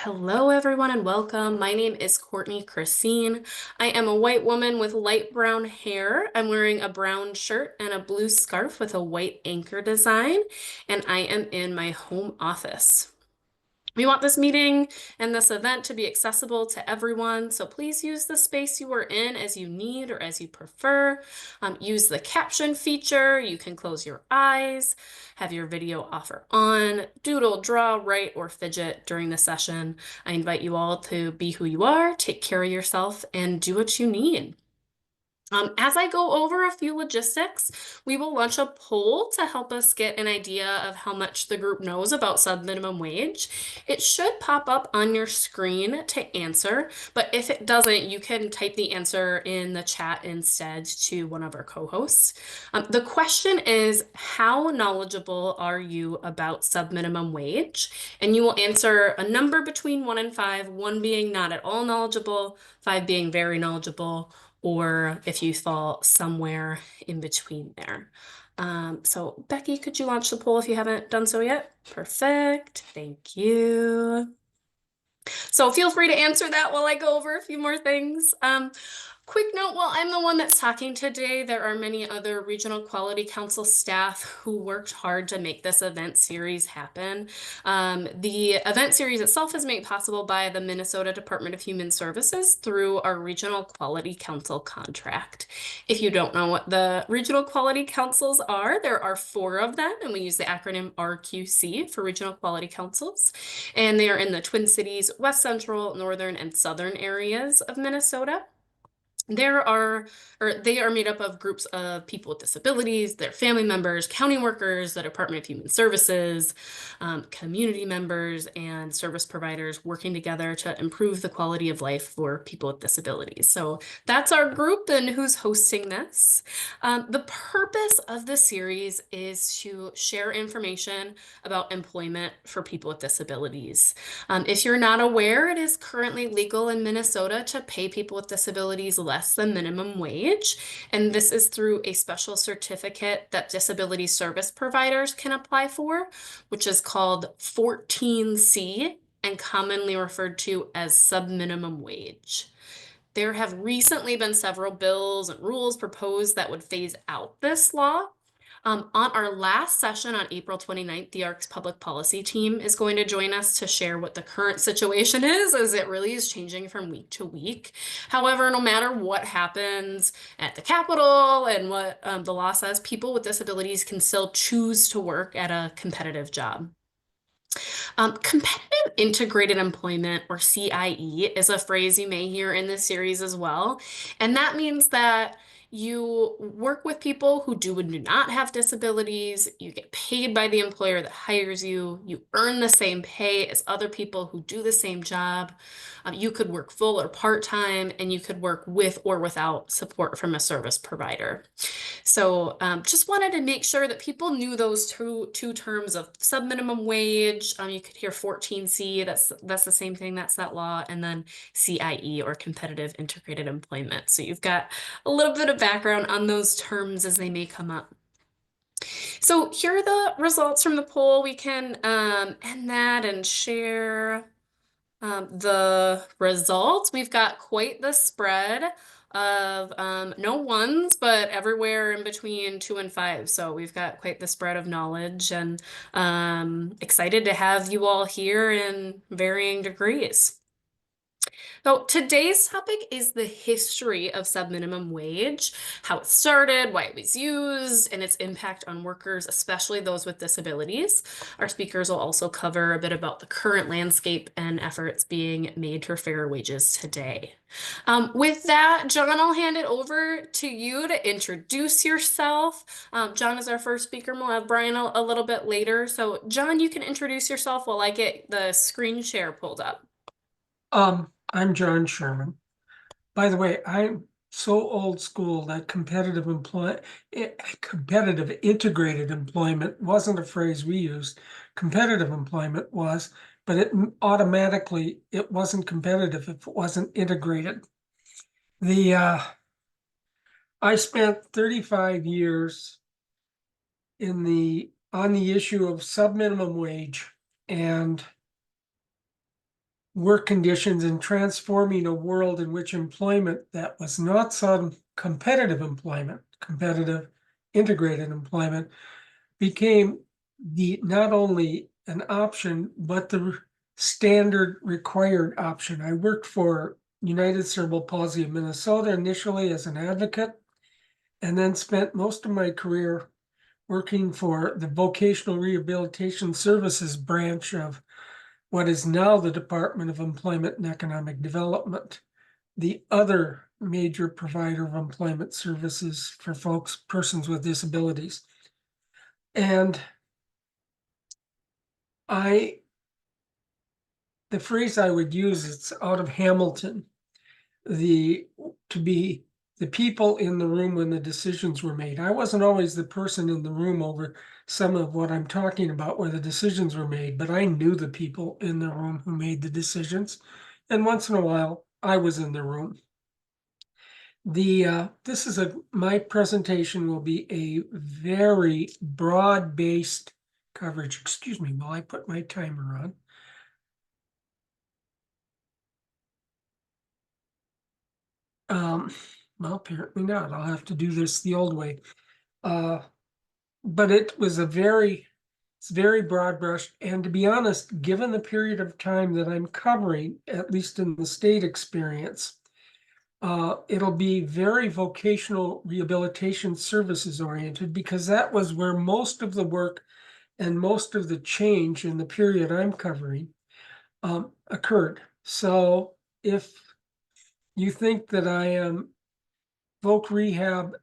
Hello, everyone, and welcome. My name is Courtney Christine. I am a white woman with light brown hair. I'm wearing a brown shirt and a blue scarf with a white anchor design, and I am in my home office. We want this meeting and this event to be accessible to everyone, so please use the space you are in as you need or as you prefer. Use the caption feature. You can close your eyes, have your video off or on, doodle, draw, write, or fidget during the session. I invite you all to be who you are, take care of yourself, and do what you need. As I go over a few logistics, we will launch a poll to help us get an idea of how much the group knows about subminimum wage. It should pop up on your screen to answer, but if it doesn't, you can type the answer in the chat instead to one of our co-hosts. The question is, how knowledgeable are you about subminimum wage? And you will answer a number between 1 and 5, 1 being not at all knowledgeable, 5 being very knowledgeable, or if you fall somewhere in between there. So Becky, could you launch the poll if you haven't done so yet? Perfect. Thank you. So feel free to answer that while I go over a few more things. Quick note, while I'm the one that's talking today, there are many other Regional Quality Council staff who worked hard to make this event series happen. The event series itself is made possible by the Minnesota Department of Human Services through our Regional Quality Council contract. If you don't know what the Regional Quality Councils are, there are 4 of them, and we use the acronym RQC for Regional Quality Councils. And they are in the Twin Cities, West Central, Northern, and Southern areas of Minnesota. They are made up of groups of people with disabilities, their family members, county workers, the Department of Human Services, community members, and service providers working together to improve the quality of life for people with disabilities. So that's our group and who's hosting this. The purpose of the series is to share information about employment for people with disabilities. If you're not aware, it is currently legal in Minnesota to pay people with disabilities less than minimum wage, and this is through a special certificate that disability service providers can apply for, which is called 14C and commonly referred to as subminimum wage. There have recently been several bills and rules proposed that would phase out this law. On our last session on April 29th, the ARC's public policy team is going to join us to share what the current situation is, as it really is changing from week to week. However, no matter what happens at the Capitol and what the law says, people with disabilities can still choose to work at a competitive job. Competitive integrated employment, or CIE, is a phrase you may hear in this series as well. And that means that you work with people who do and do not have disabilities. You get paid by the employer that hires you. You earn the same pay as other people who do the same job. You could work full or part-time, and you could work with or without support from a service provider. So just wanted to make sure that people knew those two terms of subminimum wage. You could hear 14C, that's the same thing, that's that law, and then CIE, or competitive integrated employment. So you've got a little bit of background on those terms as they may come up. So here are the results from the poll. We can end that and share the results. We've got quite the spread of no ones, but everywhere in between 2 and 5. So we've got quite the spread of knowledge, and excited to have you all here in varying degrees. So today's topic is the history of subminimum wage, how it started, why it was used, and its impact on workers, especially those with disabilities. Our speakers will also cover a bit about the current landscape and efforts being made for fair wages today. With that, John, I'll hand it over to you to introduce yourself. John is our first speaker, and we'll have Brian a little bit later. So John, you can introduce yourself while I get the screen share pulled up. I'm John Sherman. By the way, I'm so old school that competitive integrated employment wasn't a phrase we used. Competitive employment was, but it wasn't competitive if it wasn't integrated. I spent 35 years on the issue of subminimum wage, and work conditions and transforming a world in which employment that was not some competitive employment, competitive integrated employment, became the not only an option, but the standard required option. I worked for United Cerebral Palsy of Minnesota initially as an advocate, and then spent most of my career working for the Vocational Rehabilitation Services branch of what is now the Department of Employment and Economic Development, the other major provider of employment services for persons with disabilities. And the phrase I would use, it's out of Hamilton, to be the people in the room when the decisions were made. I wasn't always the person in the room over some of what I'm talking about where the decisions were made, but I knew the people in the room who made the decisions. And once in a while, I was in the room. My presentation will be a very broad-based coverage. Excuse me while I put my timer on. Well, apparently not. I'll have to do this the old way. But it's very broad brushed. And to be honest, given the period of time that I'm covering, at least in the state experience, it'll be very vocational rehabilitation services oriented because that was where most of the work and most of the change in the period I'm covering occurred. So if you think that I am voc rehab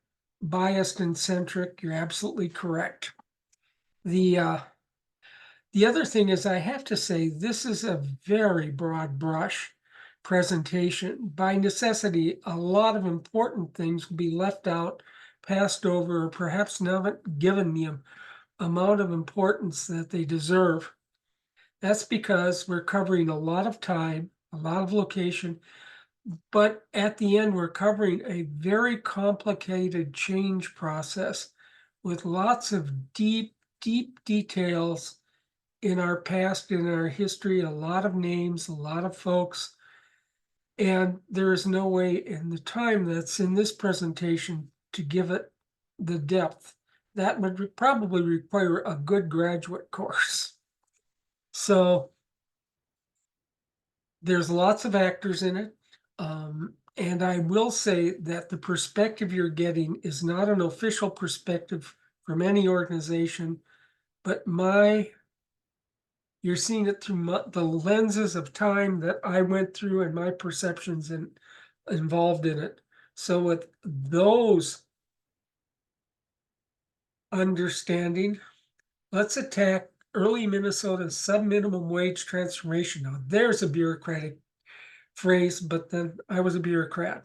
biased and centric, you're absolutely correct. The other thing is I have to say this is a very broad brush presentation. By necessity, a lot of important things will be left out, passed over, or perhaps not given the amount of importance that they deserve. That's because we're covering a lot of time, a lot of location, but at the end, we're covering a very complicated change process with lots of deep, deep details in our past, in our history, a lot of names, a lot of folks. And there is no way in the time that's in this presentation to give it the depth. That would probably require a good graduate course. So there's lots of actors in it. And I will say that the perspective you're getting is not an official perspective from any organization, but you're seeing it through the lenses of time that I went through and my perceptions involved in it. So with those understanding, let's attack early Minnesota's subminimum wage transformation. Now, there's a bureaucratic phrase, but then I was a bureaucrat.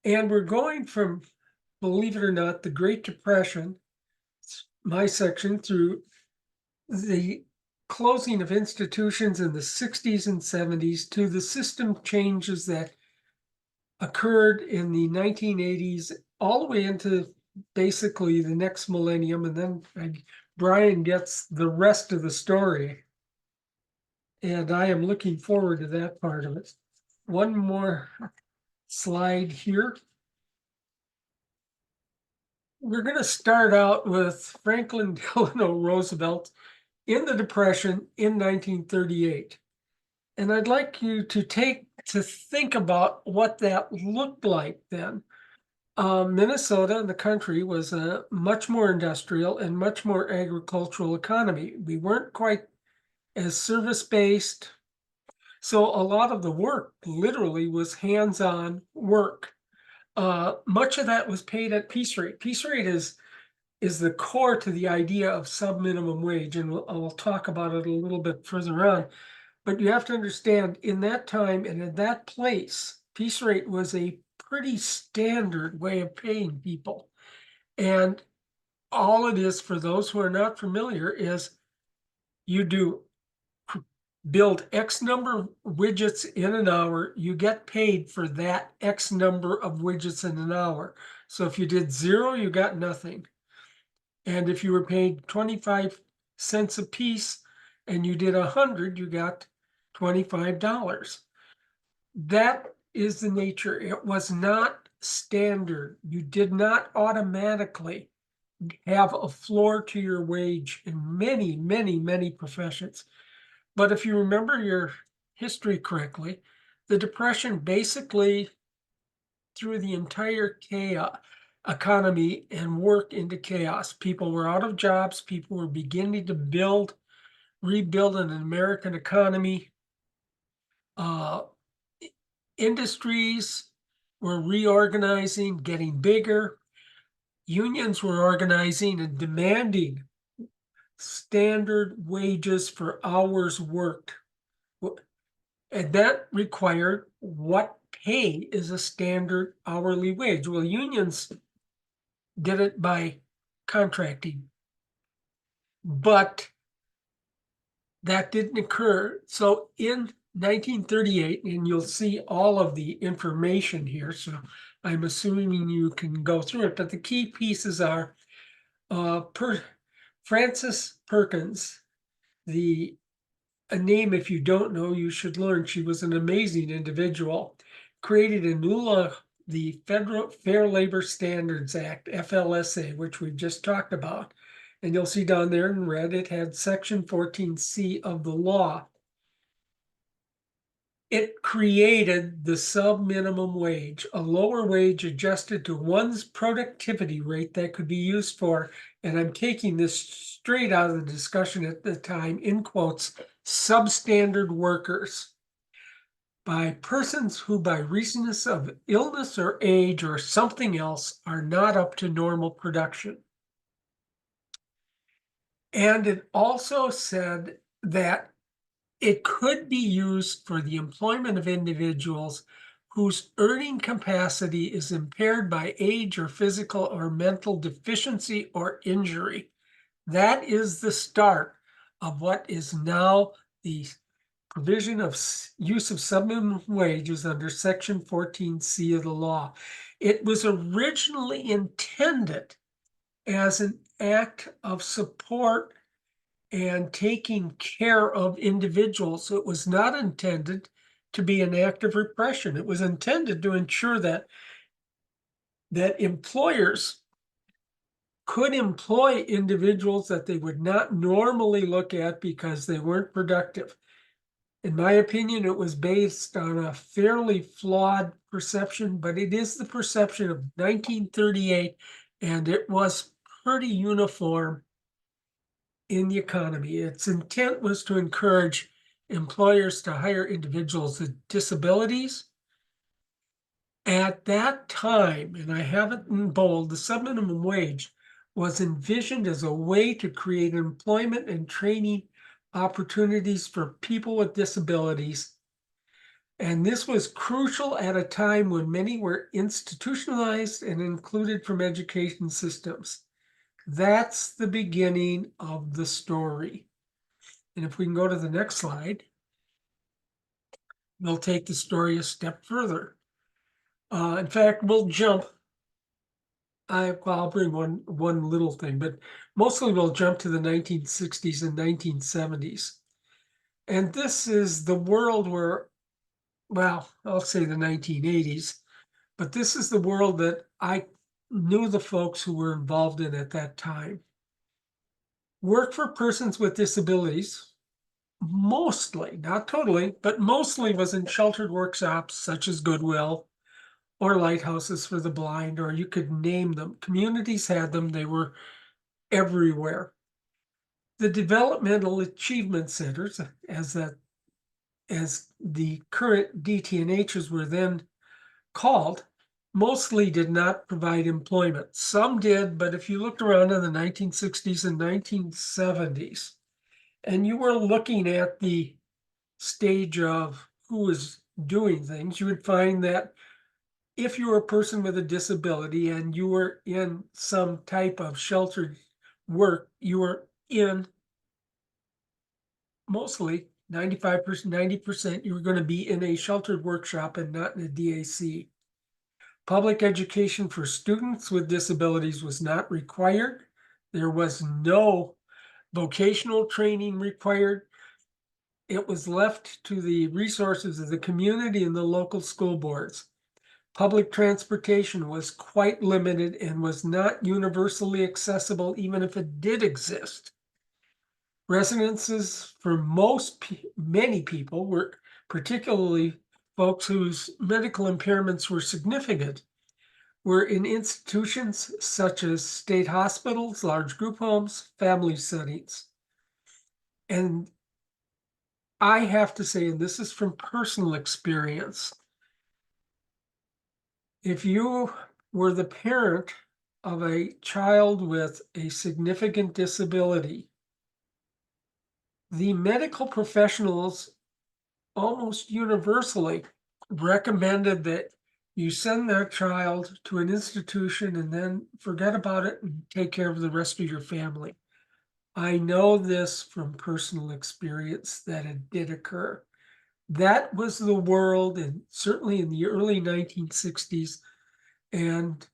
And we're going from, believe it or not, the Great Depression, my section, through the closing of institutions in the 60s and 70s to the system changes that occurred in the 1980s, all the way into basically the next millennium. And then Brian gets the rest of the story. And I am looking forward to that part of it. One more slide here. We're going to start out with Franklin Delano Roosevelt in the Depression in 1938. And I'd like you to think about what that looked like then. Minnesota and the country was a much more industrial and much more agricultural economy. We weren't quite as service-based. So a lot of the work literally was hands-on work. Much of that was paid at piece rate. Piece rate is the core to the idea of subminimum wage, and I'll talk about it a little bit further on. But you have to understand, in that time and in that place, piece rate was a pretty standard way of paying people. And all it is, for those who are not familiar, is you build X number of widgets in an hour, you get paid for that X number of widgets in an hour. So if you did 0, you got nothing. And if you were paid 25 cents a piece and you did 100, you got $25. That is the nature. It was not standard. You did not automatically have a floor to your wage in many, many, many professions. But if you remember your history correctly, the Depression basically threw the entire chaos economy and work into chaos. People were out of jobs. People were beginning to rebuild an American economy. Uh, Industries were reorganizing, getting bigger. Unions were organizing and demanding standard wages for hours worked. And that required what pay is a standard hourly wage. Well, unions did it by contracting, but that didn't occur. So in 1938, and you'll see all of the information here, so I'm assuming you can go through it, but the key pieces are Frances Perkins, a name if you don't know, you should learn. She was an amazing individual, created a new law, the Federal Fair Labor Standards Act, FLSA, which we just talked about. And you'll see down there in red, it had Section 14C of the law. It created the sub-minimum wage, a lower wage adjusted to one's productivity rate that could be used for, and I'm taking this straight out of the discussion at the time, in quotes, substandard workers, by persons who by reason of illness or age or something else are not up to normal production. And it also said that it could be used for the employment of individuals whose earning capacity is impaired by age or physical or mental deficiency or injury. That is the start of what is now the provision of use of subminimum wages under Section 14C of the law. It was originally intended as an act of support and taking care of individuals. So it was not intended to be an act of repression. It was intended to ensure that employers could employ individuals that they would not normally look at because they weren't productive. In my opinion, it was based on a fairly flawed perception, but it is the perception of 1938, and it was pretty uniform in the economy. Its intent was to encourage employers to hire individuals with disabilities. At that time, and I have it in bold, the subminimum wage was envisioned as a way to create employment and training opportunities for people with disabilities. And this was crucial at a time when many were institutionalized and included from education systems. That's the beginning of the story. And if we can go to the next slide, we'll take the story a step further. In fact, we'll jump. I'll bring one little thing, but mostly we'll jump to the 1960s and 1970s. And this is the world where, well, I'll say the 1980s, but this is the world that I knew the folks who were involved in at that time. Work for persons with disabilities, mostly, not totally, but mostly was in sheltered workshops such as Goodwill or lighthouses for the blind, or you could name them. Communities had them, they were everywhere. The developmental achievement centers, as the current DTNHs were then called, mostly did not provide employment. Some did, but if you looked around in the 1960s and 1970s, and you were looking at the stage of who was doing things, you would find that if you were a person with a disability and you were in some type of sheltered work, you were in mostly 95%, 90%, you were going to be in a sheltered workshop and not in a DAC. Public education for students with disabilities was not required. There was no vocational training required. it was left to the resources of the community and the local school boards. Public transportation was quite limited and was not universally accessible, even if it did exist. Residences for many people were, particularly folks whose medical impairments were significant, were in institutions such as state hospitals, large group homes, family settings. And I have to say, and this is from personal experience, if you were the parent of a child with a significant disability, the medical professionals almost universally recommended that you send that child to an institution and then forget about it and take care of the rest of your family. I know this from personal experience that it did occur. That was the world, and certainly in the early 1960s, and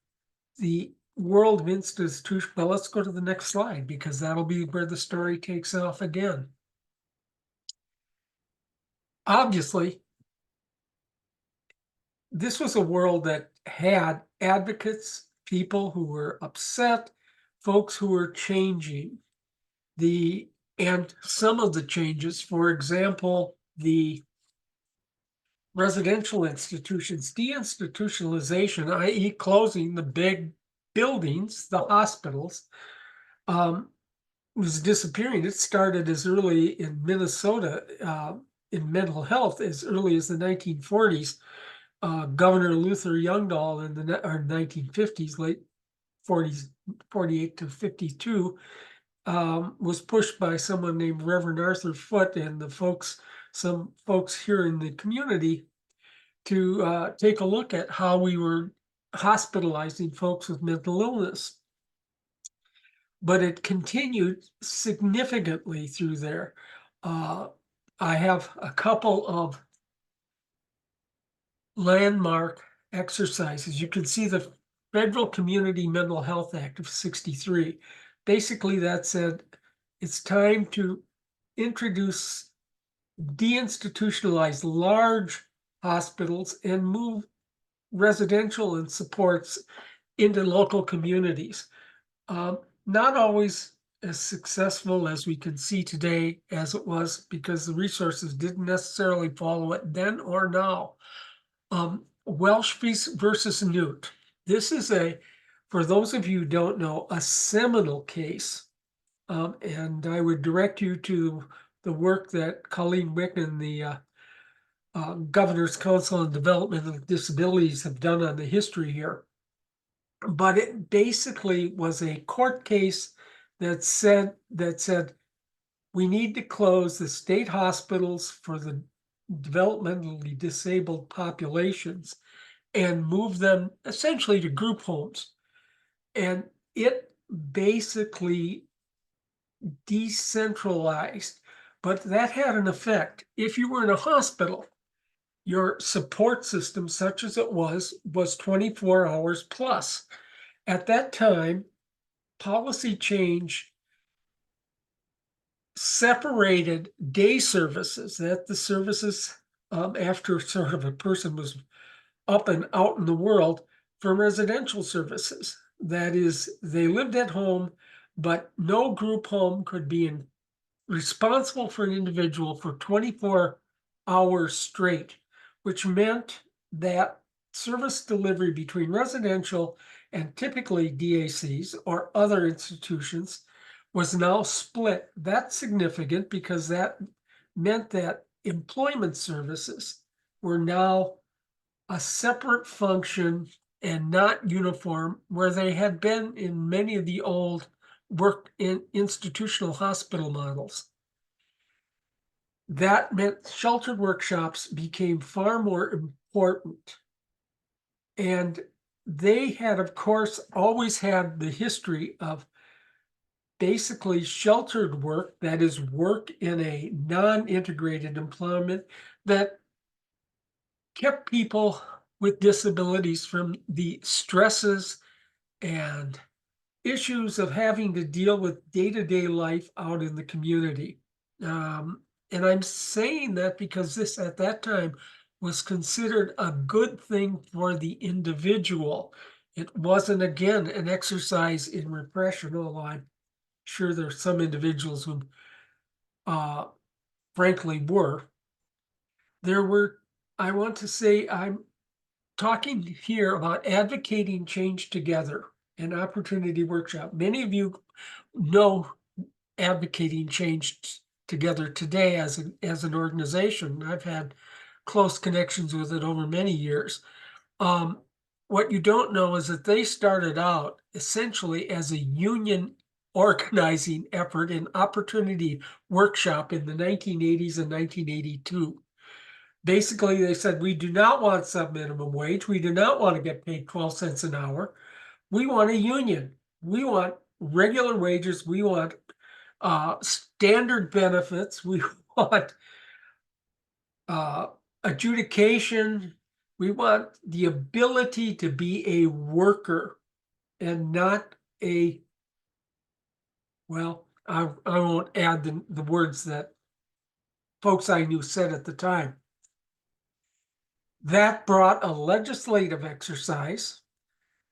the world of institution. Well, let's go to the next slide because that'll be where the story takes off again. Obviously, this was a world that had advocates, people who were upset, folks who were changing and some of the changes, for example, the residential institutions, deinstitutionalization, i.e. closing the big buildings, the hospitals, was disappearing. It started as early in Minnesota in mental health as early as the 1940s. Governor Luther Youngdahl in the 1950s, late 40s, 48 to 52, was pushed by someone named Reverend Arthur Foote and some folks here in the community to take a look at how we were hospitalizing folks with mental illness. But it continued significantly through there. I have a couple of landmark exercises. You can see the Federal Community Mental Health Act of 63. Basically, that said it's time to introduce deinstitutionalize large hospitals and move residential and supports into local communities. Not always as successful as we can see today as it was because the resources didn't necessarily follow it then or now. Welsh versus Newt. This is for those of you who don't know, a seminal case. And I would direct you to the work that Colleen Wick and the Governor's Council on Development of Disabilities have done on the history here. But it basically was a court case that said we need to close the state hospitals for the developmentally disabled populations and move them essentially to group homes. And it basically decentralized, but that had an effect. If you were in a hospital, your support system, such as it was 24 hours plus. At that time, policy change separated day services, that the services after sort of a person was up and out in the world, from residential services. That is, they lived at home, but no group home could be responsible for an individual for 24 hours straight, which meant that service delivery between residential and typically DACs or other institutions was now split. That's significant because that meant that employment services were now a separate function and not uniform, where they had been in many of the old work in institutional hospital models. That meant sheltered workshops became far more important. And they had, of course, always had the history of basically sheltered work, that is, work in a non-integrated employment that kept people with disabilities from the stresses and issues of having to deal with day-to-day life out in the community. And I'm saying that because this at that time was considered a good thing for the individual. It wasn't, again, an exercise in repression, although I'm sure there's some individuals who uh, frankly were. There were, I want to say, I'm talking here about advocating change together, an opportunity workshop. Many of you know advocating change together today as an organization. I've had close connections with it over many years. Um, what you don't know is that they started out essentially as a union organizing effort and opportunity workshop in the 1980s and 1982. Basically, they said, we do not want subminimum wage. We do not want to get paid 12 cents an hour. We want a union. We want regular wages. We want standard benefits. We want uh, adjudication. We want the ability to be a worker and not a, well, I won't add the words that folks I knew said at the time. That brought a legislative exercise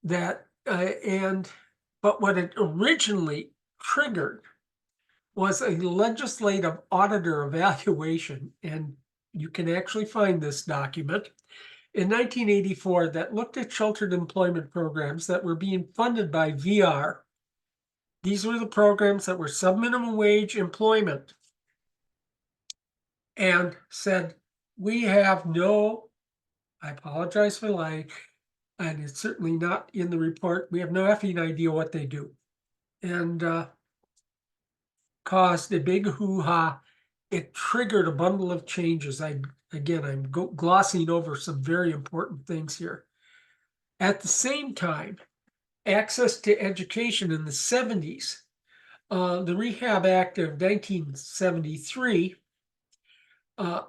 but what it originally triggered was a legislative auditor evaluation, and you can actually find this document in 1984 that looked at sheltered employment programs that were being funded by VR. These were the programs that were subminimum wage employment, and said, we have no, I apologize for lying, and it's certainly not in the report, we have no effing idea what they do. And caused a big hoo-ha. It triggered a bundle of changes. I'm glossing over some very important things here. At the same time, access to education in the 70s, the Rehab Act of 1973 uh,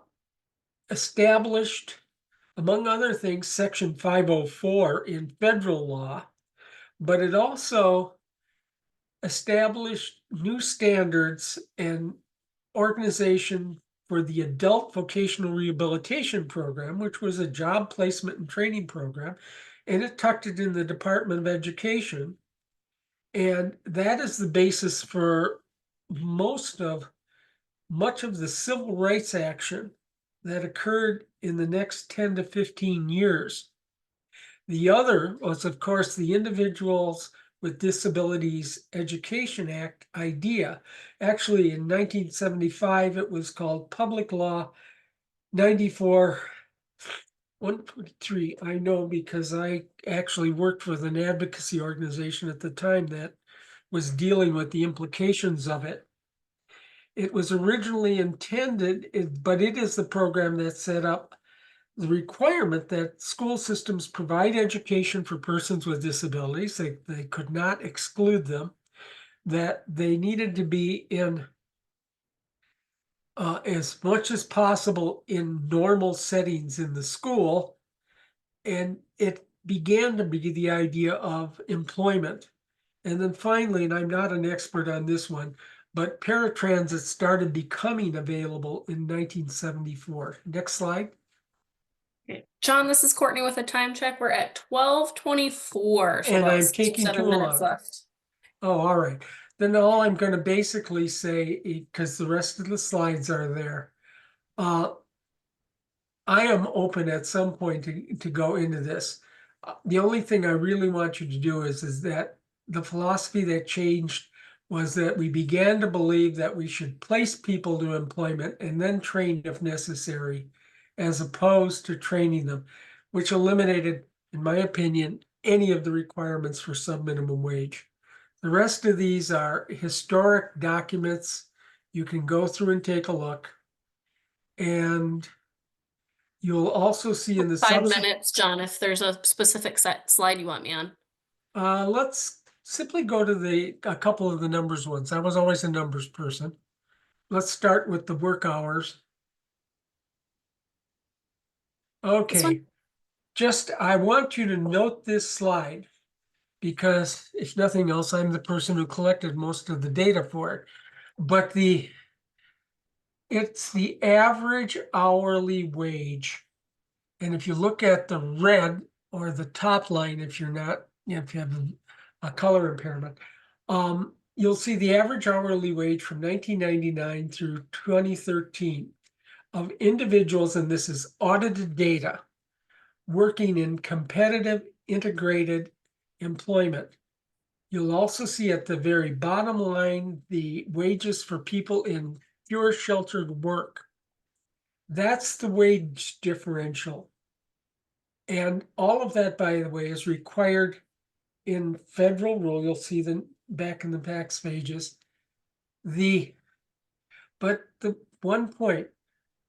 established, among other things, Section 504 in federal law, but it also established new standards and organization for the Adult Vocational Rehabilitation Program, which was a job placement and training program, and it tucked it in the Department of Education. And that is the basis for much of the civil rights action that occurred in the next 10 to 15 years. The other was, of course, the Individuals with Disabilities Education Act idea. Actually, in 1975, it was called Public Law 94 123. I know because I actually worked with an advocacy organization at the time that was dealing with the implications of it. It was originally intended, but it is the program that set up the requirement that school systems provide education for persons with disabilities. They could not exclude them, that they needed to be in as much as possible in normal settings in the school. And it began to be the idea of employment. And then finally, and I'm not an expert on this one, but paratransit started becoming available in 1974. Next slide. Okay. John, this is Courtney with a time check. We're at 12:24, so And about I'm six or taking too 7 minutes long. left. Oh, all right. Then all I'm going to basically say, because the rest of the slides are there, uh, I am open at some point to go into this. The only thing I really want you to do is that the philosophy that changed was that we began to believe that we should place people to employment and then train if necessary, as opposed to training them, which eliminated, in my opinion, any of the requirements for subminimum wage. The rest of these are historic documents. You can go through and take a look. And you'll also see in the 5 minutes, John, if there's a specific slide you want me on. let's simply go to a couple of the numbers ones. I was always a numbers person. Let's start with the work hours. This one? Okay, I want you to note this slide because if nothing else, I'm the person who collected most of the data for it. But It's the average hourly wage. And if you look at the red or the top line, if you're not, if you have a color impairment, you'll see the average hourly wage from 1999 through 2013 of individuals, and this is audited data, working in competitive integrated employment. You'll also see at the very bottom line the wages for people in pure sheltered work. That's the wage differential. And all of that, by the way, is required in federal rule. You'll see them back in the tax pages. But the one point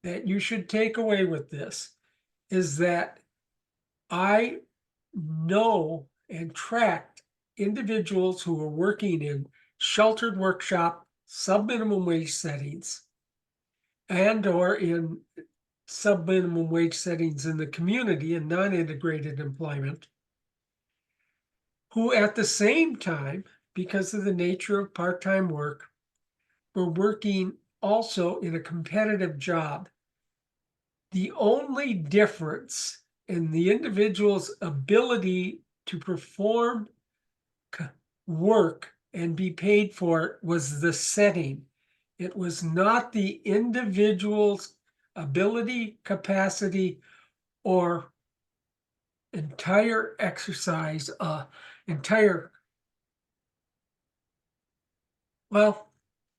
that you should take away with this is that I know and tracked individuals who are working in sheltered workshop, sub-minimum wage settings, and or in sub-minimum wage settings in the community and non-integrated employment, who at the same time, because of the nature of part-time work, were working also in a competitive job. The only difference in the individual's ability to perform work and be paid for it was the setting. It was not the individual's ability, capacity, or entire exercise, entire, well,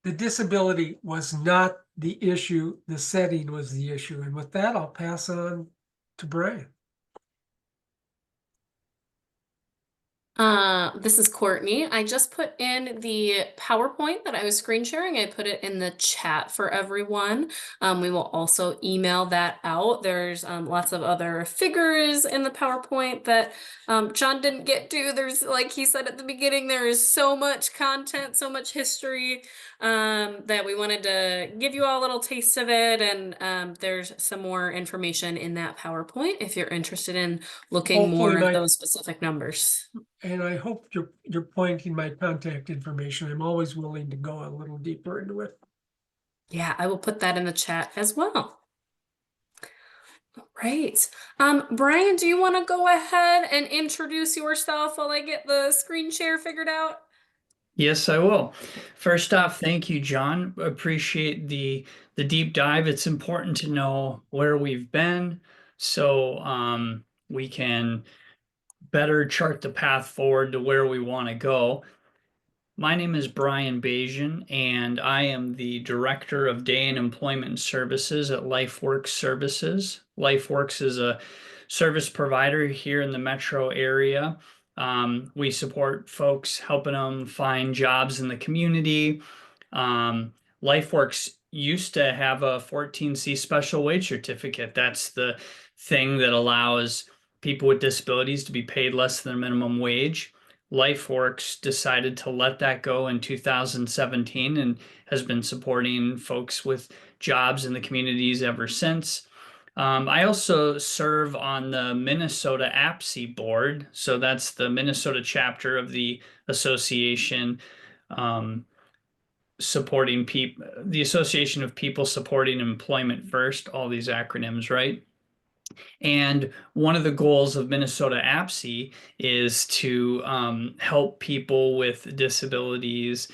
the disability was not the issue, the setting was the issue. And with that, I'll pass on to Brian. This is Courtney. I just put in the PowerPoint that I was screen sharing. I put it in the chat for everyone. We will also email that out. There's lots of other figures in the PowerPoint that John didn't get to. There's, like he said at the beginning, there is so much content, so much history that we wanted to give you all a little taste of it. And there's some more information in that PowerPoint if you're interested in looking Hopefully more at my, those specific numbers. and I hope you're pointing my contact information. I'm always willing to go a little deeper into it. Yeah, I will put that in the chat as well. All right. Brian, do you want to go ahead and introduce yourself while I get the screen share figured out? Yes, I will. First off, thank you, John. Appreciate the deep dive. It's important to know where we've been so we can better chart the path forward to where we want to go. My name is Brian Bajan, and I am the Director of Day and Employment Services at LifeWorks Services. LifeWorks is a service provider here in the metro area. We support folks, helping them find jobs in the community. LifeWorks used to have a 14C special wage certificate. That's the thing that allows people with disabilities to be paid less than minimum wage. LifeWorks decided to let that go in 2017 and has been supporting folks with jobs in the communities ever since. I also serve on the Minnesota APSE board. So that's the Minnesota chapter of the association, supporting people, the Association of People Supporting Employment First, all these acronyms, right? And one of the goals of Minnesota APSE is to help people with disabilities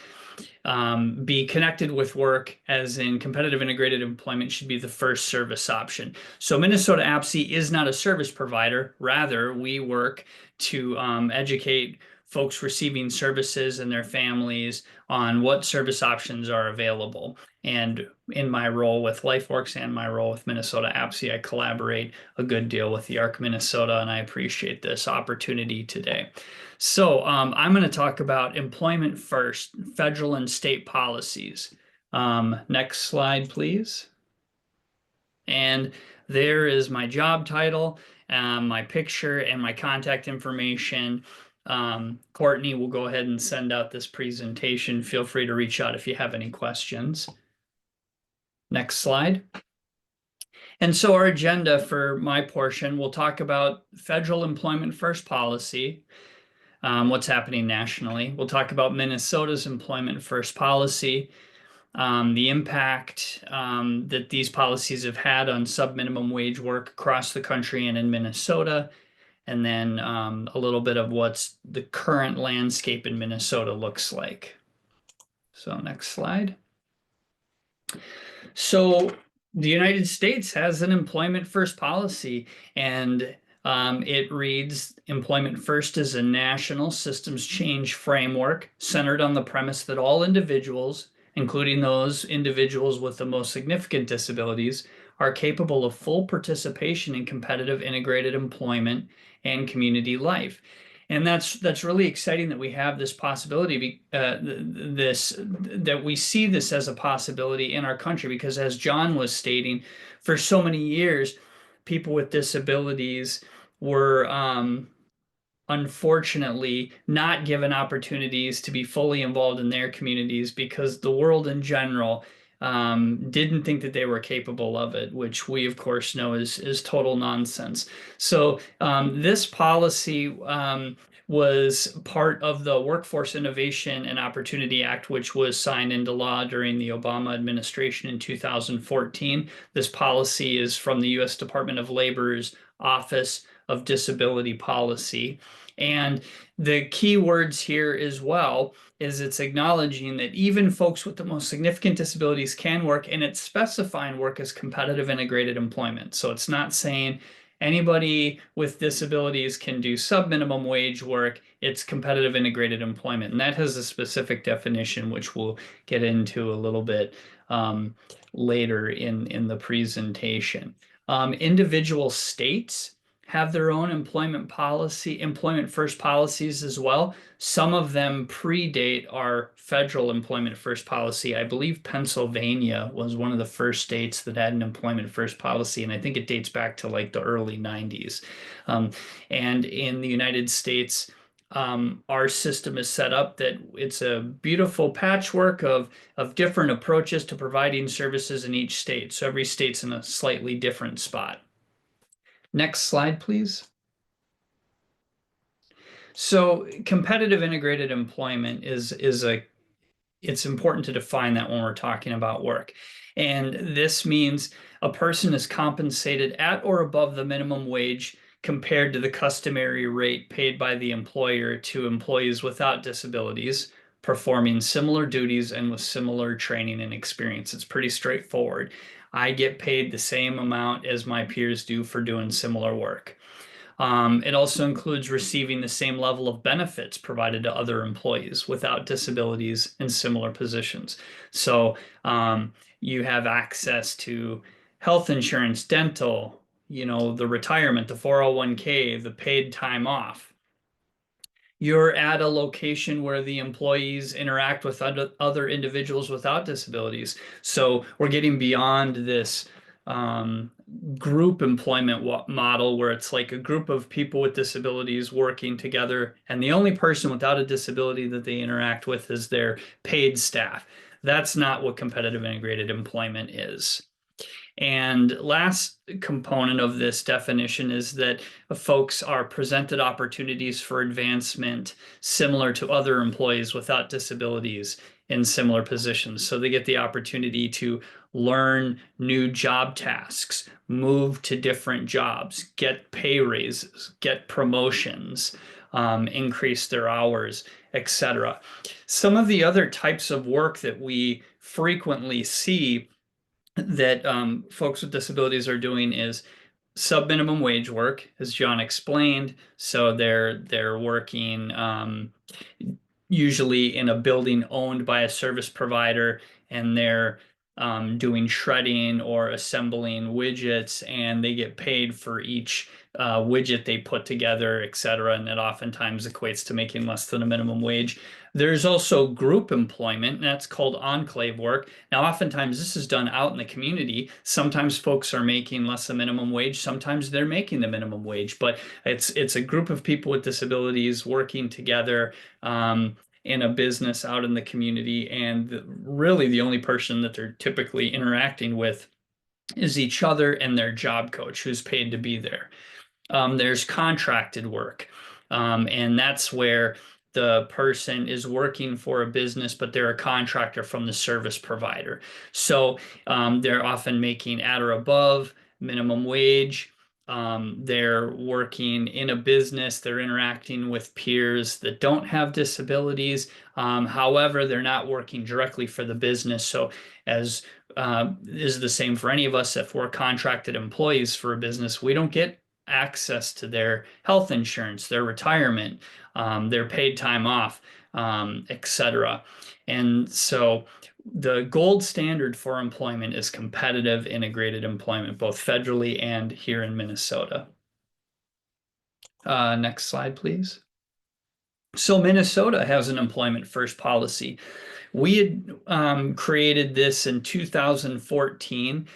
be connected with work, as in competitive integrated employment should be the first service option. So Minnesota APSE is not a service provider. Rather, we work to educate folks receiving services and their families on what service options are available. And in my role with LifeWorks and my role with Minnesota APSE, I collaborate a good deal with the ARC Minnesota, and I appreciate this opportunity today. So I'm going to talk about employment first, federal and state policies. Next slide, please. And there is my job title, my picture, and my contact information. Courtney will go ahead and send out this presentation. Feel free to reach out if you have any questions. Next slide. And so our agenda for my portion, we'll talk about federal employment first policy, what's happening nationally. We'll talk about Minnesota's employment first policy. the impact that these policies have had on subminimum wage work across the country and in Minnesota, and then a little bit of what's the current landscape in Minnesota looks like. So next slide. So the United States has an employment first policy, and it reads employment first is a national systems change framework centered on the premise that all individuals, including those individuals with the most significant disabilities, are capable of full participation in competitive integrated employment and community life. And that's really exciting that we have this possibility, that we see this as a possibility in our country, because as John was stating, for so many years, people with disabilities were unfortunately not given opportunities to be fully involved in their communities because the world in general didn't think that they were capable of it, which we of course know is total nonsense. So this policy was part of the Workforce Innovation and Opportunity Act, which was signed into law during the Obama administration in 2014. This policy is from the U.S. Department of Labor's Office of Disability Policy. And the key words here as well is it's acknowledging that even folks with the most significant disabilities can work, and it's specifying work as competitive integrated employment. So it's not saying anybody with disabilities can do sub-minimum wage work. It's competitive integrated employment. And that has a specific definition, which we'll get into a little bit later in the presentation. Individual states have their own employment first policies as well. Some of them predate our federal employment first policy. I believe Pennsylvania was one of the first states that had an employment first policy, and I think it dates back to like the early 90s. And in the United States, our system is set up that it's a beautiful patchwork of different approaches to providing services in each state. So every state's in a slightly different spot. Next slide, please. So competitive integrated employment it's important to define that when we're talking about work. And this means a person is compensated at or above the minimum wage compared to the customary rate paid by the employer to employees without disabilities, performing similar duties and with similar training and experience. It's pretty straightforward. I get paid the same amount as my peers do for doing similar work. It also includes receiving the same level of benefits provided to other employees without disabilities in similar positions. So you have access to health insurance, dental, the retirement, the 401k, the paid time off. You're at a location where the employees interact with other individuals without disabilities. So we're getting beyond this group employment model where it's like a group of people with disabilities working together, and the only person without a disability that they interact with is their paid staff. That's not what competitive integrated employment is. And last component of this definition is that folks are presented opportunities for advancement similar to other employees without disabilities in similar positions. So they get the opportunity to learn new job tasks, move to different jobs, get pay raises, get promotions, increase their hours, etc. Some of the other types of work that we frequently see that folks with disabilities are doing is sub-minimum wage work, as John explained. So they're working usually in a building owned by a service provider, and they're doing shredding or assembling widgets, and they get paid for each widget they put together, etc. And it oftentimes equates to making less than a minimum wage. There's also group employment, and that's called enclave work. Now, oftentimes this is done out in the community. Sometimes folks are making less than minimum wage. Sometimes they're making the minimum wage, but it's a group of people with disabilities working together in a business out in the community. And really the only person that they're typically interacting with is each other and their job coach who's paid to be there. There's contracted work. And that's where the person is working for a business, but they're a contractor from the service provider. So they're often making at or above minimum wage. They're working in a business, they're interacting with peers that don't have disabilities. However, they're not working directly for the business. So, as is the same for any of us, if we're contracted employees for a business, we don't get access to their health insurance, their retirement, their paid time off, etc. And so the gold standard for employment is competitive integrated employment, both federally and here in Minnesota. Next slide, please. So Minnesota has an employment first policy. We had created this in 2014.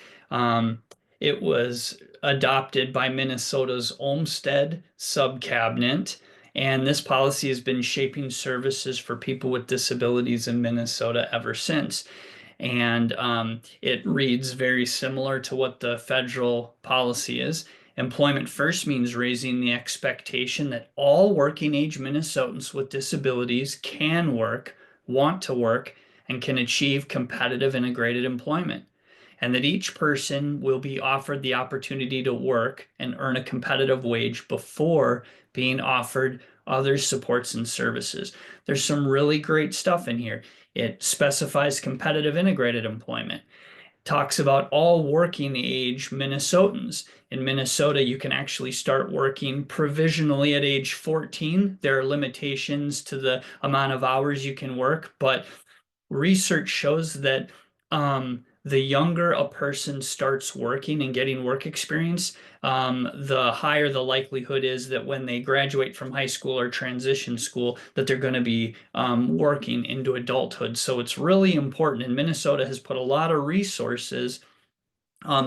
It was adopted by Minnesota's Olmsted subcabinet, and this policy has been shaping services for people with disabilities in Minnesota ever since. And it reads very similar to what the federal policy is. Employment first means raising the expectation that all working age Minnesotans with disabilities can work, want to work, and can achieve competitive integrated employment, and that each person will be offered the opportunity to work and earn a competitive wage before being offered other supports and services. There's some really great stuff in here. It specifies competitive integrated employment, talks about all working age Minnesotans. In Minnesota, you can actually start working provisionally at age 14. There are limitations to the amount of hours you can work, but research shows that the younger a person starts working and getting work experience, the higher the likelihood is that when they graduate from high school or transition school, that they're going to be working into adulthood. So it's really important. And Minnesota has put a lot of resources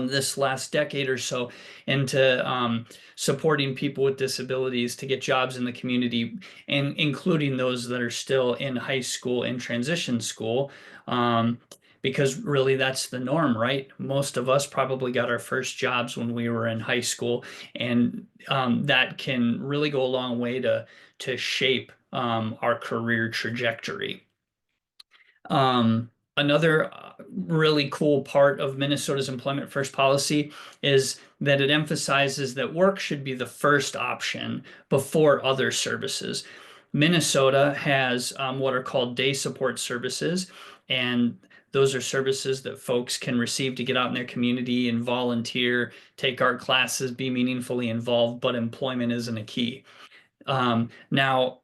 this last decade or so into supporting people with disabilities to get jobs in the community, and including those that are still in high school and transition school. Because really that's the norm, right? Most of us probably got our first jobs when we were in high school, and that can really go a long way to shape our career trajectory. Another really cool part of Minnesota's employment first policy is that it emphasizes that work should be the first option before other services. Minnesota has what are called day support services, and those are services that folks can receive to get out in their community and volunteer, take art classes, be meaningfully involved, but employment isn't a key. Now,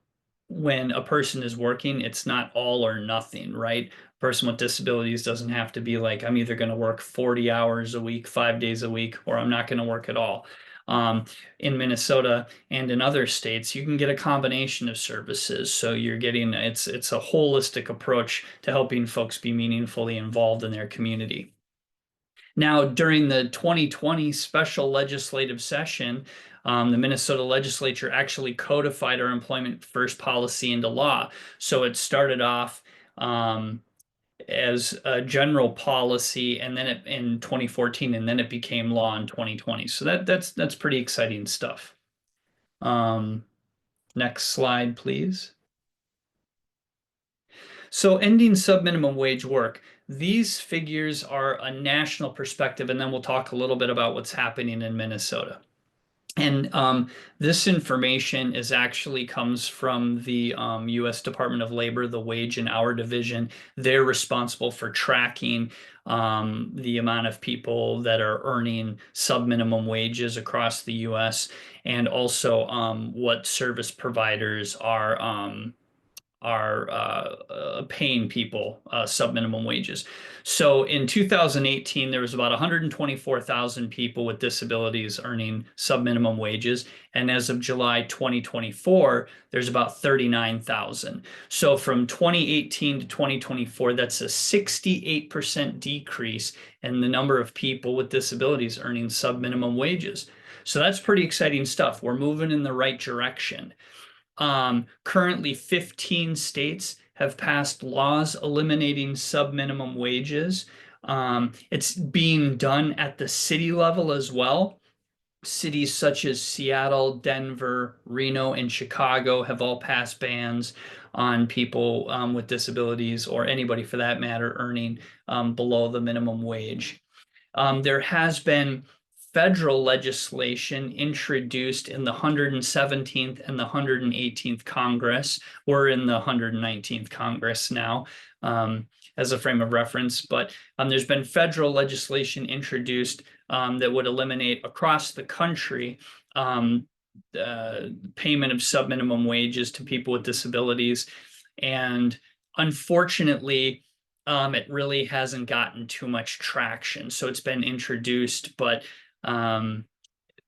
when a person is working, it's not all or nothing, right? A person with disabilities doesn't have to be like, I'm either going to work 40 hours a week, 5 days a week, or I'm not going to work at all. In Minnesota and in other states, you can get a combination of services. So you're getting, it's a holistic approach to helping folks be meaningfully involved in their community. Now, during the 2020 special legislative session, the Minnesota legislature actually codified our employment first policy into law. So it started off as a general policy, and then in 2014, and then it became law in 2020. So that's pretty exciting stuff. Next slide, please. So ending subminimum wage work. These figures are a national perspective, and then we'll talk a little bit about what's happening in Minnesota. And this information is actually comes from the U.S. Department of Labor, the Wage and Hour Division. They're responsible for tracking the amount of people that are earning subminimum wages across the U.S., and also what service providers are paying people subminimum wages. So in 2018, there was about 124,000 people with disabilities earning subminimum wages. And as of July 2024, there's about 39,000. So from 2018 to 2024, that's a 68% decrease in the number of people with disabilities earning subminimum wages. So that's pretty exciting stuff. We're moving in the right direction. Currently, 15 states have passed laws eliminating subminimum wages. It's being done at the city level as well. cities such as Seattle, Denver, Reno, and Chicago have all passed bans on people with disabilities, or anybody for that matter, earning below the minimum wage. There has been federal legislation introduced in the 117th and the 118th Congress. We're in the 119th Congress now, as a frame of reference, but there's been federal legislation introduced that would eliminate across the country payment of subminimum wages to people with disabilities. And unfortunately, it really hasn't gotten too much traction. So it's been introduced, but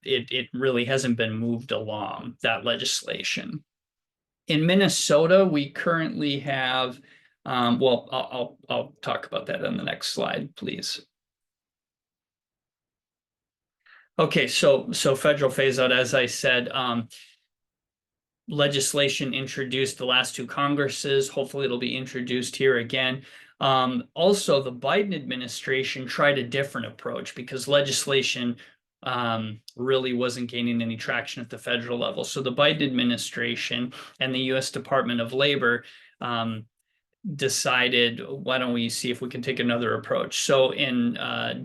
it really hasn't been moved along, that legislation. In Minnesota, we currently have, well, I'll talk about that on the next slide, please. Okay, so federal phase out, as I said, legislation introduced the last two Congresses. Hopefully it'll be introduced here again. Also, the Biden administration tried a different approach because legislation really wasn't gaining any traction at the federal level. So the Biden administration and the U.S. Department of Labor decided, why don't we see if we can take another approach? So in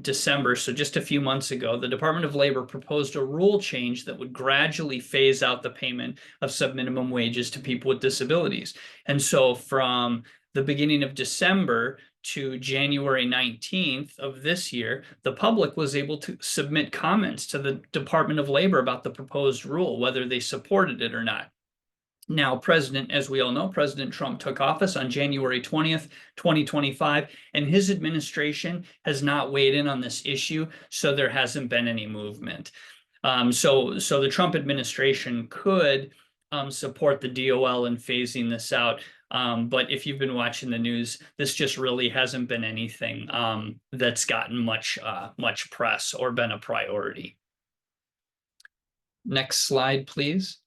December, so just a few months ago, the Department of Labor proposed a rule change that would gradually phase out the payment of subminimum wages to people with disabilities. And so from the beginning of December to January 19th of this year, the public was able to submit comments to the Department of Labor about the proposed rule, whether they supported it or not. Now, as we all know, President Trump took office on January 20th, 2025, and his administration has not weighed in on this issue, so there hasn't been any movement. So the Trump administration could support the DOL in phasing this out. But if you've been watching the news, this just really hasn't been anything that's gotten much press or been a priority. Next slide, please.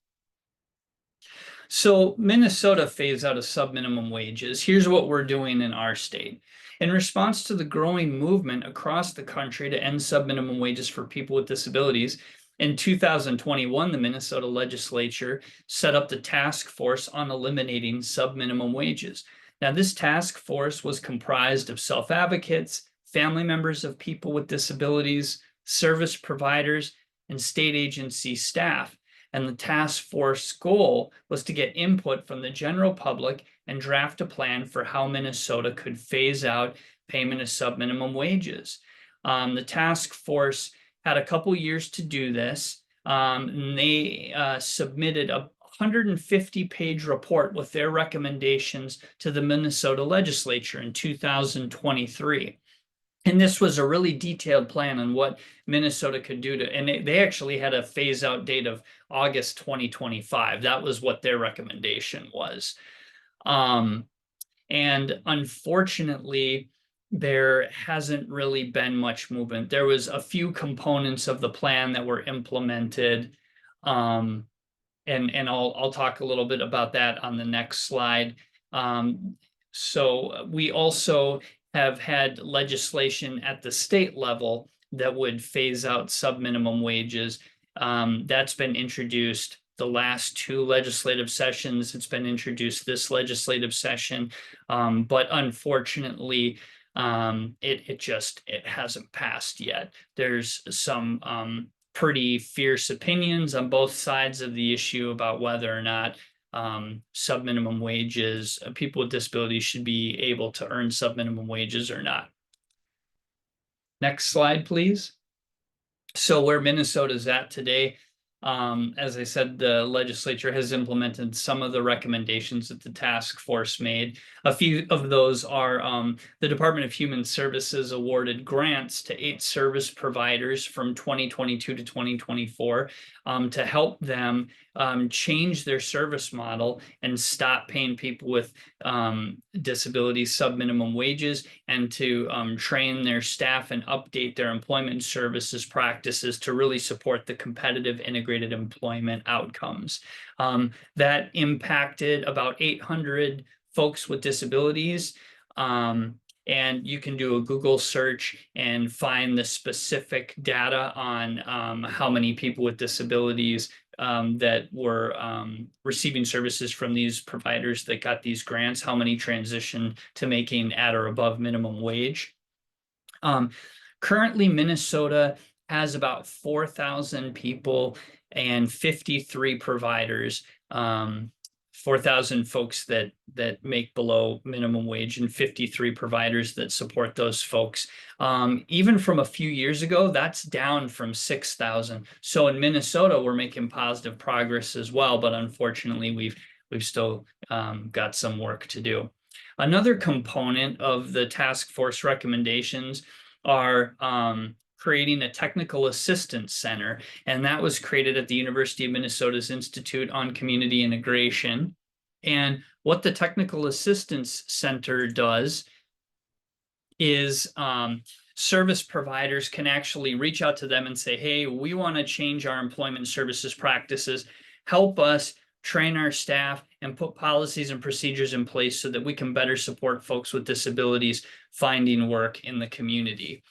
So Minnesota phased out of subminimum wages. Here's what we're doing in our state. In response to the growing movement across the country to end subminimum wages for people with disabilities, in 2021, the Minnesota legislature set up the task force on eliminating subminimum wages. Now, this task force was comprised of self-advocates, family members of people with disabilities, service providers, and state agency staff. And the task force goal was to get input from the general public and draft a plan for how Minnesota could phase out payment of subminimum wages. The task force had a couple years to do this. And they submitted a 150-page report with their recommendations to the Minnesota legislature in 2023. And this was a really detailed plan on what Minnesota could do to, and they actually had a phase out date of August 2025. That was what their recommendation was. And unfortunately, there hasn't really been much movement. There was a few components of the plan that were implemented. And I'll talk a little bit about that on the next slide. So we also have had legislation at the state level that would phase out subminimum wages. That's been introduced the last two legislative sessions. It's been introduced this legislative session, but unfortunately, it hasn't passed yet. There's some pretty fierce opinions on both sides of the issue about whether or not subminimum wages, people with disabilities should be able to earn subminimum wages or not. Next slide, please. So where Minnesota's at today, as I said, the legislature has implemented some of the recommendations that the task force made. A few of those are the Department of Human Services awarded grants to 8 service providers from 2022 to 2024 to help them change their service model and stop paying people with disabilities subminimum wages, and to train their staff and update their employment services practices to really support the competitive integrated employment outcomes. That impacted about 800 folks with disabilities. And you can do a Google search and find the specific data on how many people with disabilities that were receiving services from these providers that got these grants, how many transitioned to making at or above minimum wage. Currently, Minnesota has about 4,000 people and 53 providers, 4,000 folks that make below minimum wage and 53 providers that support those folks. Even from a few years ago, that's down from 6,000. So in Minnesota, we're making positive progress as well, but unfortunately, we've still got some work to do. Another component of the task force recommendations are creating a technical assistance center, and that was created at the University of Minnesota's Institute on Community Integration. And what the Technical Assistance Center does is service providers can actually reach out to them and say, hey, we want to change our employment services practices. Help us train our staff and put policies and procedures in place so that we can better support folks with disabilities finding work in the community.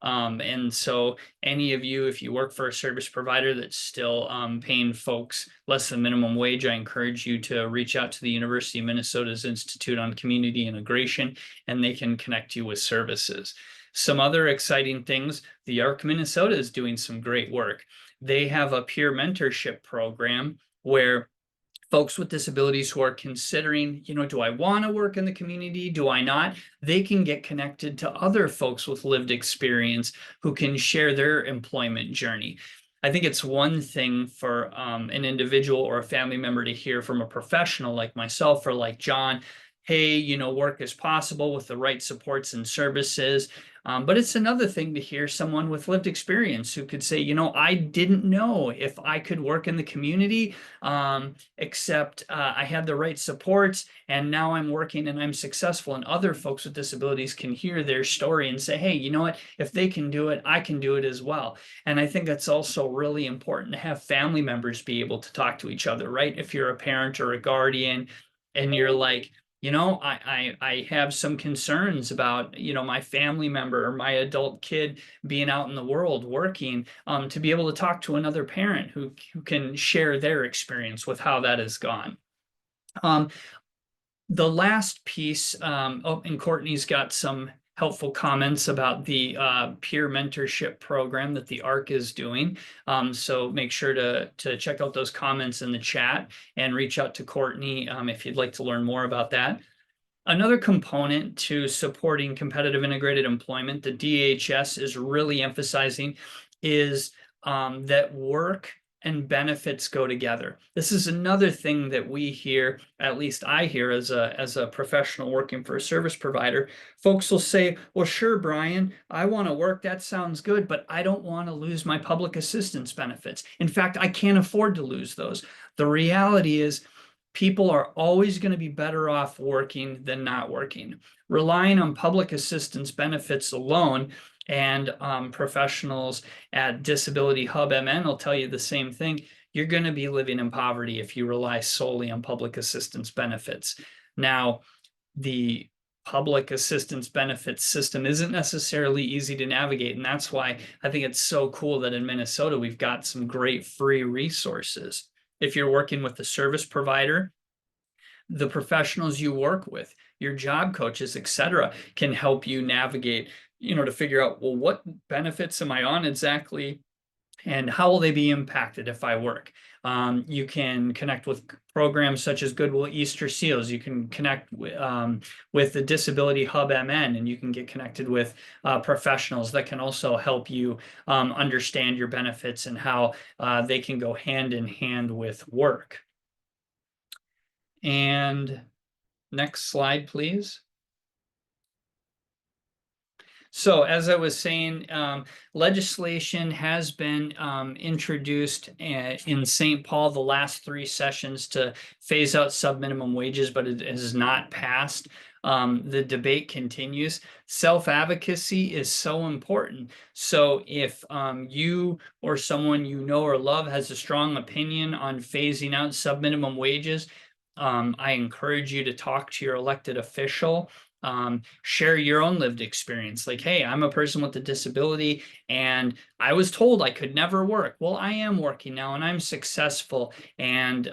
And so any of you, if you work for a service provider that's still paying folks less than minimum wage, I encourage you to reach out to the University of Minnesota's Institute on Community Integration, and they can connect you with services. Some other exciting things, the ARC Minnesota is doing some great work. They have a peer mentorship program where folks with disabilities who are considering, do I want to work in the community? Do I not? They can get connected to other folks with lived experience who can share their employment journey. I think it's one thing for an individual or a family member to hear from a professional like myself or like John, hey, work is possible with the right supports and services. But it's another thing to hear someone with lived experience who could say, I didn't know if I could work in the community, except I had the right supports, and now I'm working and I'm successful. And other folks with disabilities can hear their story and say, hey, you know what? If they can do it, I can do it as well. And I think that's also really important to have family members be able to talk to each other, right? If you're a parent or a guardian and you're like, I have some concerns about, my family member or my adult kid being out in the world working, to be able to talk to another parent who can share their experience with how that has gone. The last piece, and Courtney's got some helpful comments about the peer mentorship program that the ARC is doing. So make sure to check out those comments in the chat and reach out to Courtney if you'd like to learn more about that. Another component to supporting competitive integrated employment, the DHS is really emphasizing, is that work and benefits go together. This is another thing that we hear, at least I hear as a professional working for a service provider. Folks will say, well, sure, Brian, I want to work. That sounds good, but I don't want to lose my public assistance benefits. In fact, I can't afford to lose those. The reality is, people are always going to be better off working than not working. Relying on public assistance benefits alone, and professionals at Disability Hub MN will tell you the same thing. You're going to be living in poverty if you rely solely on public assistance benefits. Now, the public assistance benefits system isn't necessarily easy to navigate, and that's why I think it's so cool that in Minnesota we've got some great free resources. If you're working with a service provider, the professionals you work with, your job coaches, etc., can help you navigate, to figure out, well, what benefits am I on exactly, and how will they be impacted if I work? You can connect with programs such as Goodwill Easter Seals. You can connect with the Disability Hub MN, and you can get connected with professionals that can also help you understand your benefits and how they can go hand in hand with work. And next slide, please. So as I was saying, legislation has been introduced in St. Paul the last 3 sessions to phase out subminimum wages, but it has not passed. The debate continues. Self-advocacy is so important. So if you or someone you know or love has a strong opinion on phasing out subminimum wages, I encourage you to talk to your elected official. share your own lived experience. Like, hey, I'm a person with a disability and I was told I could never work. Well, I am working now and I'm successful. And,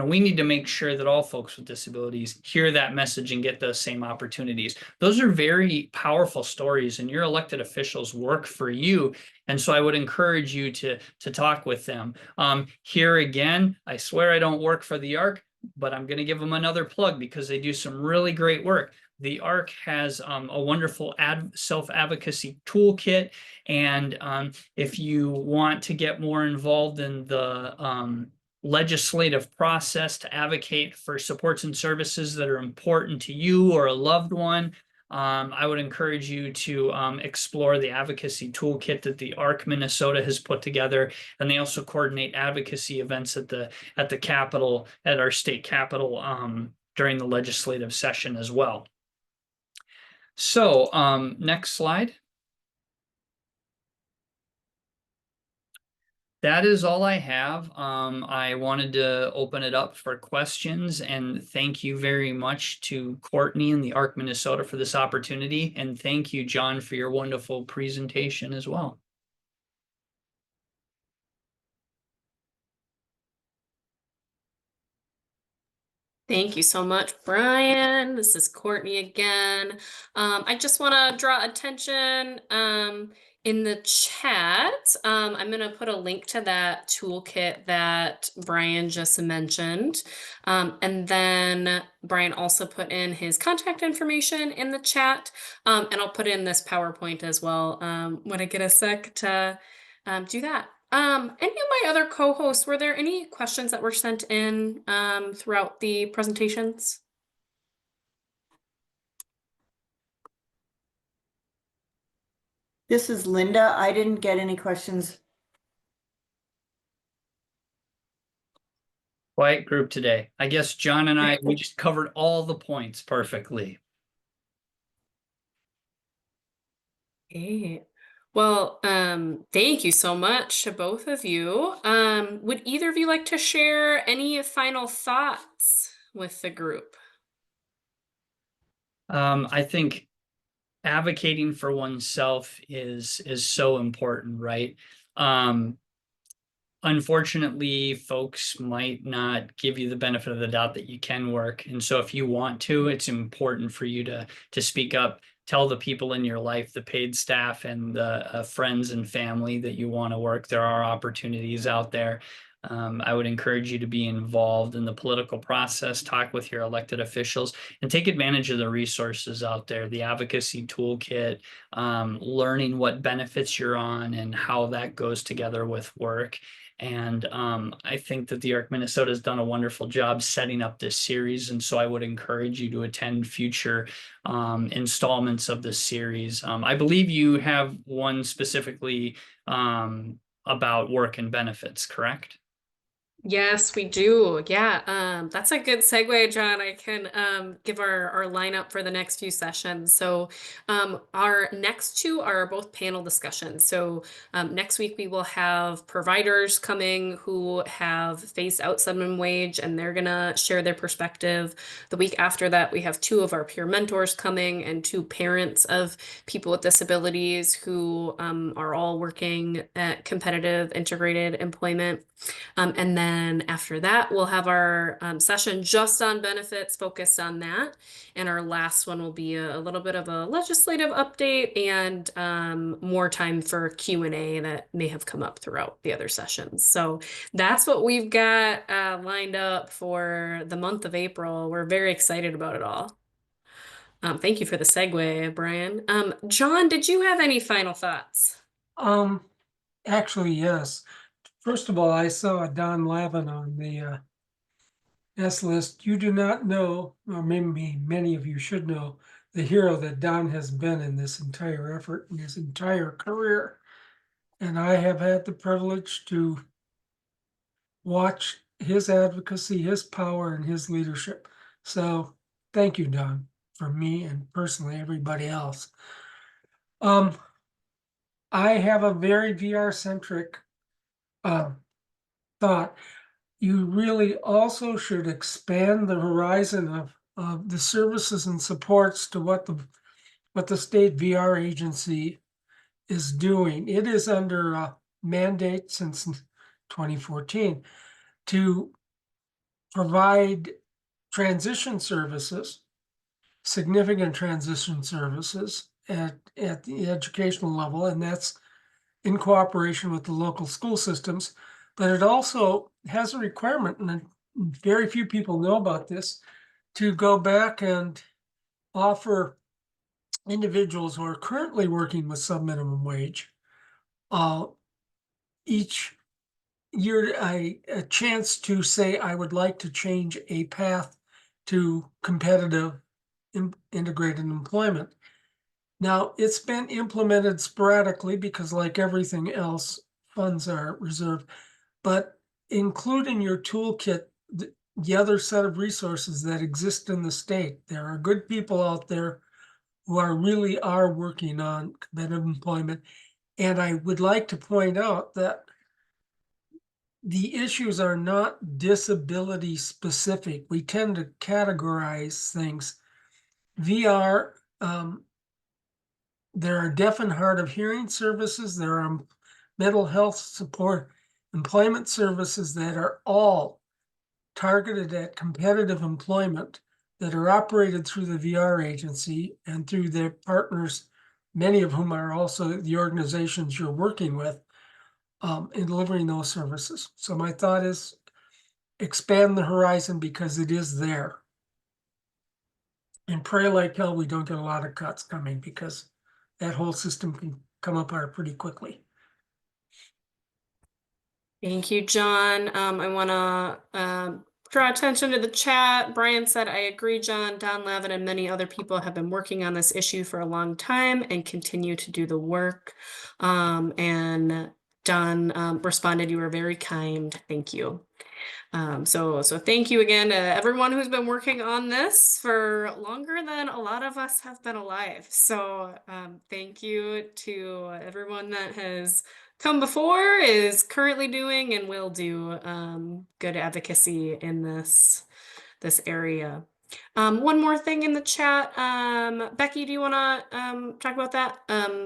we need to make sure that all folks with disabilities hear that message and get those same opportunities. Those are very powerful stories, and your elected officials work for you. And so I would encourage you to talk with them. Here again, I swear I don't work for the ARC, but I'm going to give them another plug because they do some really great work. The ARC has a wonderful self-advocacy toolkit. And if you want to get more involved in the legislative process to advocate for supports and services that are important to you or a loved one, I would encourage you to explore the advocacy toolkit that the ARC Minnesota has put together. And they also coordinate advocacy events at the Capitol, at our state capitol, during the legislative session as well. So next slide. That is all I have. I wanted to open it up for questions, and thank you very much to Courtney and the ARC Minnesota for this opportunity. And thank you, John, for your wonderful presentation as well. Thank you so much, Brian. This is Courtney again. I just want to draw attention in the chat. I'm going to put a link to that toolkit that Brian just mentioned. And then Brian also put in his contact information in the chat. And I'll put in this PowerPoint as well when I get a sec to do that. Any of my other co-hosts, were there any questions that were sent in throughout the presentations? This is Linda. I didn't get any questions. Quiet group today. I guess John and I, we just covered all the points perfectly. Great. Well, thank you so much to both of you. Would either of you like to share any final thoughts with the group? I think advocating for oneself is so important, right? Unfortunately, folks might not give you the benefit of the doubt that you can work. And so if you want to, it's important for you to speak up, tell the people in your life, the paid staff and the friends and family that you want to work. There are opportunities out there. I would encourage you to be involved in the political process, talk with your elected officials, and take advantage of the resources out there, the advocacy toolkit, learning what benefits you're on and how that goes together with work. And I think that the ARC Minnesota has done a wonderful job setting up this series. And so I would encourage you to attend future installments of this series. I believe you have one specifically about work and benefits, correct? Yes, we do. Yeah, that's a good segue, John. I can give our lineup for the next few sessions. So our next two are both panel discussions. So next week we will have providers coming who have phased out minimum wage, and they're gonna share their perspective. The week after that, we have two of our peer mentors coming and two parents of people with disabilities who are all working at competitive integrated employment. And then after that, we'll have our session just on benefits, focused on that. And our last one will be a little bit of a legislative update and more time for Q&A that may have come up throughout the other sessions. So that's what we've got lined up for the month of April. We're very excited about it all. Thank you for the segue, Brian. John, did you have any final thoughts? Actually, yes. First of all, I saw Don Lavin on the S list. You do not know, or maybe many of you should know, the hero that Don has been in this entire effort, in his entire career. And I have had the privilege to watch his advocacy, his power, and his leadership. So thank you, Don, for me and personally everybody else. I have a very VR-centric thought. You really also should expand the horizon of the services and supports to what the state VR agency is doing. It is under a mandate since 2014 to provide transition services, significant transition services at the educational level, and that's in cooperation with the local school systems. But it also has a requirement, and very few people know about this, to go back and offer individuals who are currently working with subminimum wage each year a chance to say, I would like to change a path to competitive integrated employment. Now, it's been implemented sporadically because, like everything else, funds are reserved, but include in your toolkit the other set of resources that exist in the state. There are good people out there who really are working on competitive employment. And I would like to point out that the issues are not disability specific. We tend to categorize things. VR, there are deaf and hard of hearing services, there are mental health support, employment services that are all targeted at competitive employment that are operated through the VR agency and through their partners, many of whom are also the organizations you're working with in delivering those services. So my thought is expand the horizon because it is there. And pray like hell we don't get a lot of cuts coming because that whole system can come apart pretty quickly. Thank you, John. I want to draw attention to the chat. Brian said, I agree, John. Don Lavin and many other people have been working on this issue for a long time and continue to do the work. And Don responded, you were very kind. Thank you. So thank you again to everyone who's been working on this for longer than a lot of us have been alive. So thank you to everyone that has come before, is currently doing, and will do good advocacy in this area. One more thing in the chat. Becky, do you want to talk about that?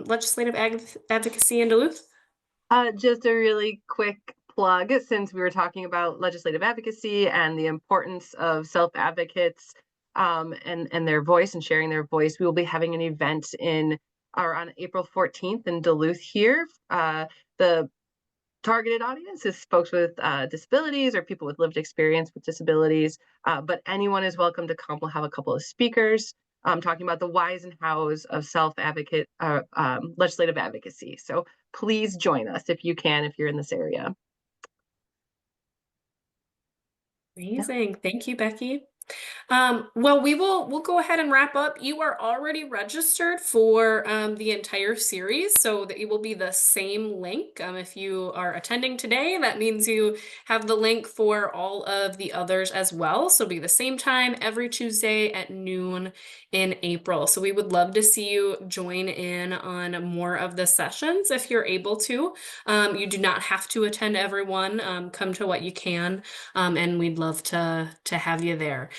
Legislative advocacy in Duluth? Just a really quick plug, since we were talking about legislative advocacy and the importance of self-advocates and their voice and sharing their voice. We will be having an event on April 14th in Duluth here. The targeted audience is folks with disabilities or people with lived experience with disabilities, but anyone is welcome to come. We'll have a couple of speakers talking about the whys and hows of legislative advocacy. So please join us if you can, if you're in this area. Amazing. Thank you, Becky. Well, we'll go ahead and wrap up. You are already registered for the entire series, so that it will be the same link. If you are attending today, that means you have the link for all of the others as well. So it'll be the same time every Tuesday at noon in April. So we would love to see you join in on more of the sessions if you're able to. You do not have to attend everyone. Come to what you can, and we'd love to have you there.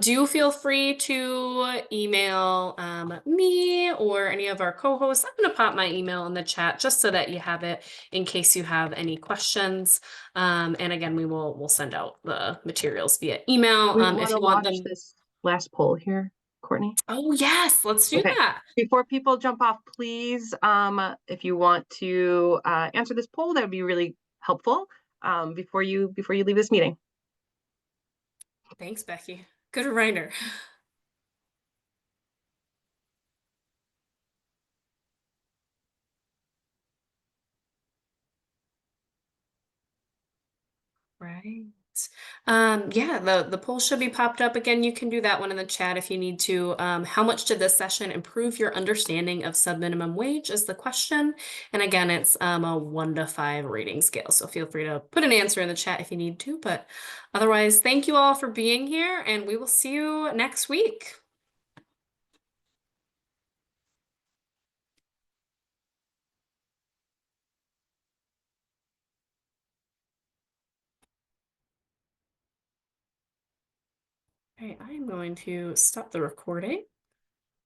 Do feel free to email me or any of our co-hosts. I'm going to pop my email in the chat just so that you have it in case you have any questions. And again, we'll send out the materials via email We if want you to want launch them. this last poll here, Courtney. Oh, yes, let's do Okay. that. Before people jump off, please, if you want to answer this poll, that would be really helpful before you leave this meeting. Thanks, Becky. Good reminder. Right. Yeah, the poll should be popped up again. You can do that one in the chat if you need to. How much did this session improve your understanding of subminimum wage is the question. And again, it's a 1 to 5 rating scale. So feel free to put an answer in the chat if you need to. But otherwise, thank you all for being here, and we will see you next week. Okay, I'm going to stop the recording.